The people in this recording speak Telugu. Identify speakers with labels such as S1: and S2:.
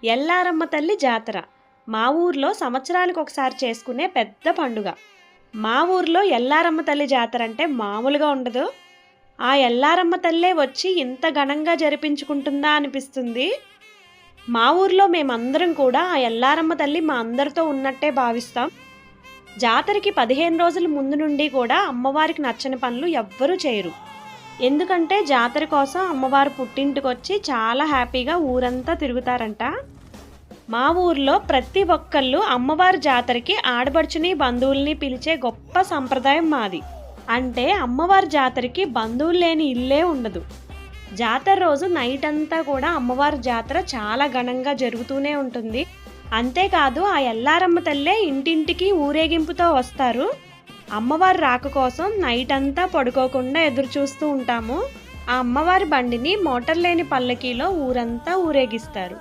S1: ఎల్లారమ్మ తల్లి జాతర మా ఊర్లో సంవత్సరానికి ఒకసారి చేసుకునే పెద్ద పండుగ. మా ఊర్లో ఎల్లారమ్మ తల్లి జాతర అంటే మామూలుగా ఉండదు. ఆ ఎల్లారమ్మ తల్లే వచ్చి ఇంత ఘనంగా జరిపించుకుంటుందా అనిపిస్తుంది. మా ఊర్లో మేమందరం కూడా ఆ ఎల్లారమ్మ తల్లి మా అందరితో ఉన్నట్టే భావిస్తాం. జాతరకి 15 రోజుల ముందు నుండి కూడా అమ్మవారికి నచ్చని పనులు ఎవ్వరూ చేయరు. ఎందుకంటే జాతర కోసం అమ్మవారు పుట్టింటికొచ్చి చాలా హ్యాపీగా ఊరంతా తిరుగుతారంట. మా ఊర్లో ప్రతి ఒక్కళ్ళు అమ్మవారి జాతరకి ఆడబడుచుని బంధువుల్ని పిలిచే గొప్ప సంప్రదాయం మాది. అంటే అమ్మవారి జాతరకి బంధువులు లేని ఇల్లే ఉండదు. జాతర రోజు నైట్ అంతా కూడా అమ్మవారి జాతర చాలా ఘనంగా జరుగుతూనే ఉంటుంది. అంతేకాదు ఆ ఎల్లారమ్మ తల్లే ఇంటింటికి ఊరేగింపుతో వస్తారు. అమ్మవారి రాక కోసం నైట్ అంతా పడుకోకుండా ఎదురు చూస్తూ ఉంటాము. ఆ అమ్మవారి బండిని మోటార్ లేని పల్లకీలో ఊరంతా ఊరేగిస్తారు.